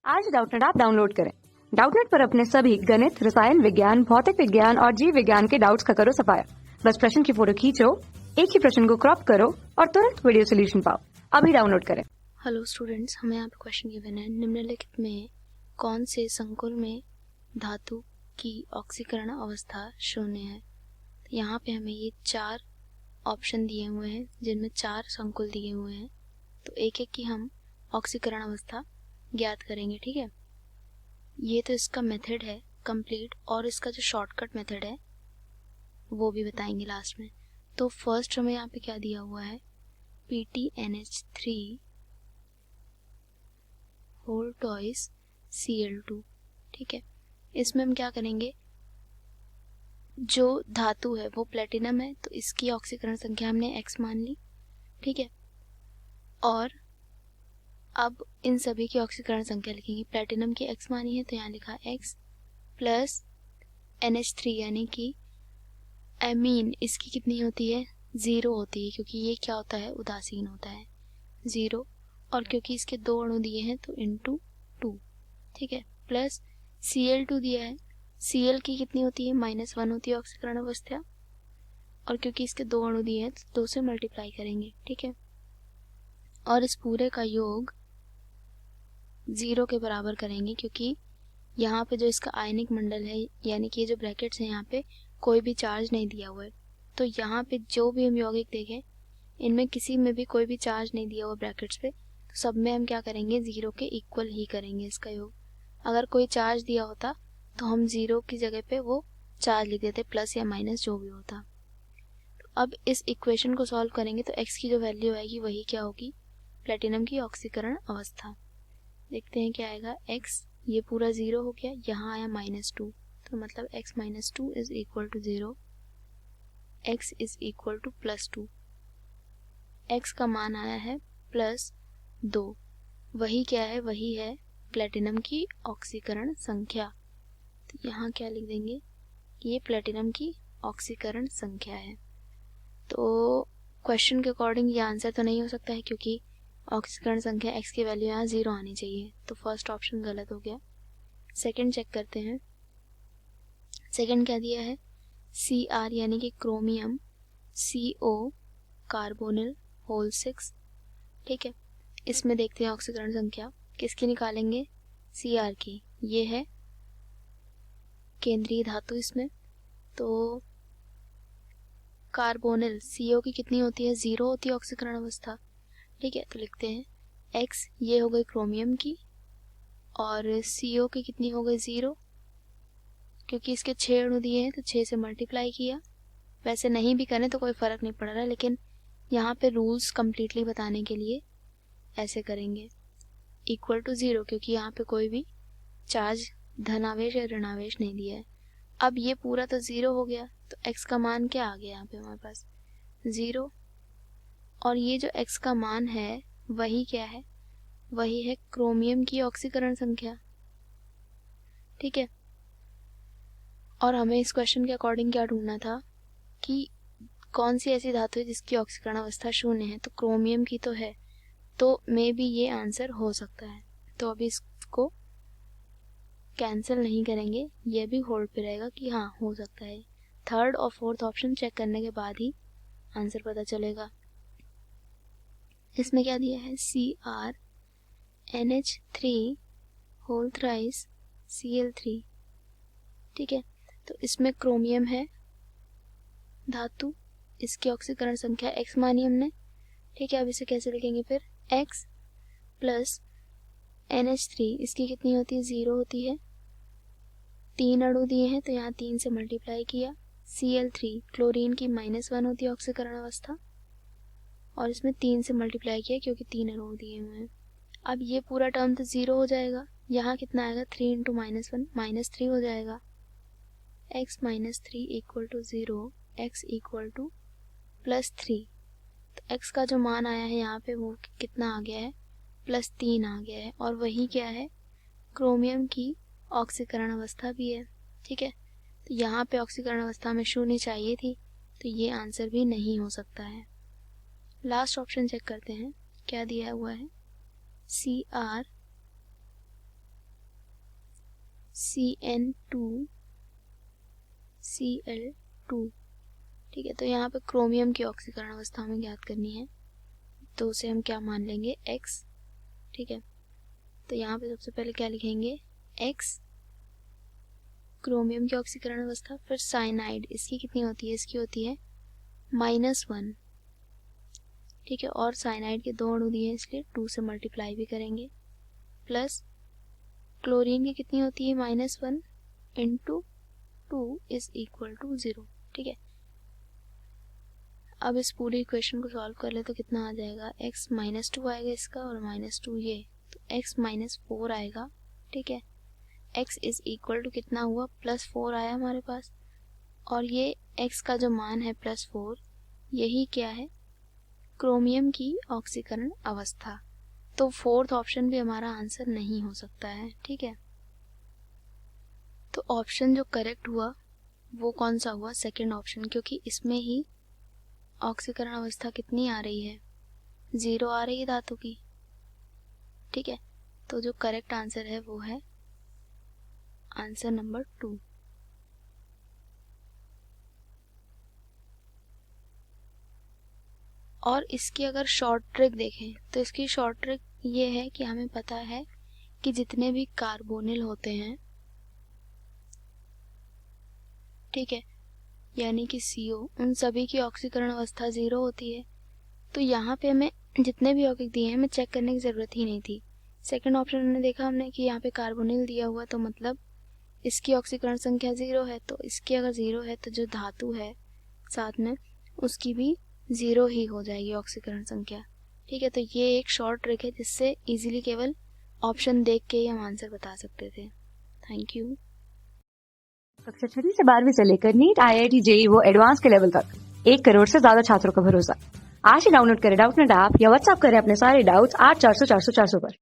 आज Doubtnut app download करें। Doubtnut पर अपने सभी गणित, रसायन विज्ञान, भौतिक विज्ञान और जीव विज्ञान के डाउट्स का करो सफाया। बस प्रश्न की फोटो खींचो, एक ही प्रश्न को क्रॉप करो और तुरंत वीडियो सोल्यूशन पाओ। अभी डाउनलोड करें। हेलो स्टूडेंट्स, हमें यहाँ पे क्वेश्चन गिवन है, निम्नलिखित में कौन से संकुल में धातु की ऑक्सीकरण अवस्था शून्य है। तो यहाँ पे हमें ये 4 ऑप्शन दिए हुए हैं जिनमें 4 संकुल दिए हुए हैं। तो एक एक की हम ऑक्सीकरण अवस्था ज्ञात करेंगे। ठीक है, ये तो इसका मेथड है कंप्लीट, और इसका जो शॉर्टकट मेथड है वो भी बताएंगे लास्ट में। तो फर्स्ट हमें यहाँ पे क्या दिया हुआ है, PTNH3 होल टॉइस Cl2। ठीक है, इसमें हम क्या करेंगे, जो धातु है वो प्लेटिनम है तो इसकी ऑक्सीकरण संख्या हमने x मान ली। ठीक है, और अब इन सभी की ऑक्सीकरण संख्या लिखेंगे। प्लेटिनम की x मानी है तो यहाँ लिखा x प्लस NH3 यानी कि एमीन, इसकी कितनी होती है, 0 होती है, क्योंकि ये क्या होता है, उदासीन होता है, 0। और क्योंकि इसके 2 अणु दिए हैं तो इंटू 2। ठीक है, प्लस Cl2 दिया है, Cl की कितनी होती है, -1 होती है ऑक्सीकरण अवस्था, और क्योंकि इसके 2 अणु दिए हैं तो 2 से मल्टीप्लाई करेंगे। ठीक है, और इस पूरे का योग 0 के बराबर करेंगे, क्योंकि यहाँ पे जो इसका आयनिक मंडल है, यानी कि ये जो ब्रैकेट्स हैं यहाँ पे कोई भी चार्ज नहीं दिया हुआ है। तो यहाँ पे जो भी हम यौगिक देखें इनमें किसी में भी कोई भी चार्ज नहीं दिया हुआ ब्रैकेट्स पे, तो सब में हम क्या करेंगे, 0 के इक्वल ही करेंगे इसका योग। अगर कोई चार्ज दिया होता तो हम 0 की जगह पे वो चार्ज लिख देते, प्लस या माइनस जो भी होता। तो अब इस इक्वेशन को सॉल्व करेंगे तो x की जो वैल्यू आएगी वही क्या होगी, प्लेटिनम की ऑक्सीकरण अवस्था। देखते हैं क्या आएगा, x ये पूरा 0 हो गया, यहाँ आया -2, तो मतलब x - 2 is equal to 0, x is equal to +2। x का मान आया है +2, वही क्या है, वही है प्लेटिनम की ऑक्सीकरण संख्या। तो यहाँ क्या लिख देंगे कि ये प्लेटिनम की ऑक्सीकरण संख्या है। तो क्वेश्चन के अकॉर्डिंग ये आंसर तो नहीं हो सकता है, क्योंकि ऑक्सीकरण संख्या x की वैल्यू यहाँ 0 आनी चाहिए, तो फर्स्ट ऑप्शन गलत हो गया। सेकंड चेक करते हैं। सेकंड क्या दिया है, Cr यानी कि क्रोमियम CO कार्बोनिल होल 6। ठीक है, इसमें देखते हैं ऑक्सीकरण संख्या किसकी निकालेंगे, Cr की। ये है केंद्रीय धातु इसमें, तो कार्बोनिल CO की कितनी होती है, 0 होती है ऑक्सीकरण अवस्था। ठीक है, तो लिखते हैं x, ये हो गई क्रोमियम की, और CO की कितनी हो गई, 0, क्योंकि इसके 6 अणु दिए हैं तो 6 से मल्टीप्लाई किया। वैसे नहीं भी करें तो कोई फ़र्क नहीं पड़ रहा, लेकिन यहाँ पे रूल्स कम्प्लीटली बताने के लिए ऐसे करेंगे, इक्वल टू 0, क्योंकि यहाँ पे कोई भी चार्ज धनावेश या ऋणावेश नहीं दिया है। अब ये पूरा तो 0 हो गया, तो x का मान क्या आ गया यहाँ पे हमारे पास, 0, और ये जो x का मान है वही क्या है, वही है क्रोमियम की ऑक्सीकरण संख्या। ठीक है, और हमें इस क्वेश्चन के अकॉर्डिंग क्या ढूंढना था कि कौन सी ऐसी धातु है जिसकी ऑक्सीकरण अवस्था शून्य है, तो क्रोमियम की तो है, तो मे बी ये आंसर हो सकता है। तो अभी इसको कैंसिल नहीं करेंगे, ये भी होल्ड पे रहेगा कि हाँ हो सकता है। थर्ड और फोर्थ ऑप्शन चेक करने के बाद ही आंसर पता चलेगा। इसमें क्या दिया है, CrNH3 होल थ्राइस Cl3। ठीक है, तो इसमें क्रोमियम है धातु, इसकी ऑक्सीकरण संख्या x मानी हमने। ठीक है, अब इसे कैसे लिखेंगे फिर, x प्लस NH3, इसकी कितनी होती है, 0 होती है, 3 अणु दिए हैं तो यहाँ 3 से मल्टीप्लाई किया। Cl3 क्लोरीन की -1 होती है ऑक्सीकरण अवस्था, और इसमें 3 से मल्टीप्लाई किया क्योंकि 3 अणु दिए हुए हैं। अब ये पूरा टर्म तो 0 हो जाएगा, यहाँ कितना आएगा, 3 × -1 -3 हो जाएगा। x - 3 equal to 0, x equal to +3। तो x का जो मान आया है यहाँ पे वो कितना आ गया है, +3 आ गया है, और वही क्या है, क्रोमियम की ऑक्सीकरण अवस्था भी है। ठीक है, तो यहाँ पे ऑक्सीकरण अवस्था में शून्य चाहिए थी, तो ये आंसर भी नहीं हो सकता है। लास्ट ऑप्शन चेक करते हैं, क्या दिया हुआ है, Cr CN2Cl2। ठीक है, तो यहाँ पे क्रोमियम की ऑक्सीकरण अवस्था हमें ज्ञात करनी है, तो उसे हम क्या मान लेंगे, X। ठीक है, तो यहाँ पे सबसे पहले क्या लिखेंगे, X क्रोमियम की ऑक्सीकरण अवस्था, फिर साइनाइड, इसकी कितनी होती है, इसकी होती है -1। ठीक है, और साइनाइड के 2 अणु दिए हैं इसलिए 2 से मल्टीप्लाई भी करेंगे, प्लस क्लोरीन की कितनी होती है, -1 इंटू 2 इज इक्वल टू 0। ठीक है, अब इस पूरी इक्वेशन को सॉल्व कर ले तो कितना आ जाएगा, x -2 आएगा इसका और -2 ये, तो x -4 आएगा। ठीक है, x इज इक्वल टू कितना हुआ, +4 आया हमारे पास, और ये x का जो मान है +4, यही क्या है, क्रोमियम की ऑक्सीकरण अवस्था। तो 4th ऑप्शन भी हमारा आंसर नहीं हो सकता है। ठीक है, तो ऑप्शन जो करेक्ट हुआ वो कौन सा हुआ, सेकंड ऑप्शन, क्योंकि इसमें ही ऑक्सीकरण अवस्था कितनी आ रही है, 0 आ रही है धातु की। ठीक है, तो जो करेक्ट आंसर है वो है आंसर नंबर 2। और इसकी अगर शॉर्ट ट्रिक देखें तो इसकी शॉर्ट ट्रिक ये है कि हमें पता है कि जितने भी कार्बोनिल होते हैं, ठीक है, यानी कि CO, उन सभी की ऑक्सीकरण अवस्था 0 होती है। तो यहाँ पे हमें जितने भी यौगिक दिए हैं हमें चेक करने की ज़रूरत ही नहीं थी। सेकंड ऑप्शन में देखा हमने कि यहाँ पे कार्बोनिल दिया हुआ, तो मतलब इसकी ऑक्सीकरण संख्या 0 है, तो इसकी अगर 0 है तो जो धातु है साथ में उसकी भी 0 ही हो जाएगी ऑक्सीकरण संख्या। ठीक है, तो ये एक शॉर्ट ट्रिक है जिससे इजीली केवल ऑप्शन देख के ही हम आंसर बता सकते थे। Thank you. कक्षा 6वीं से 12वीं से लेकर नीट, IIT, JEE वो एडवांस के लेवल तक 1 करोड़ से ज्यादा छात्रों का भरोसा। आज ही डाउनलोड करें डाउटनेट ऐप या व्हाट्सएप करें अपने सारे डाउट्स 8400 400 400 पर।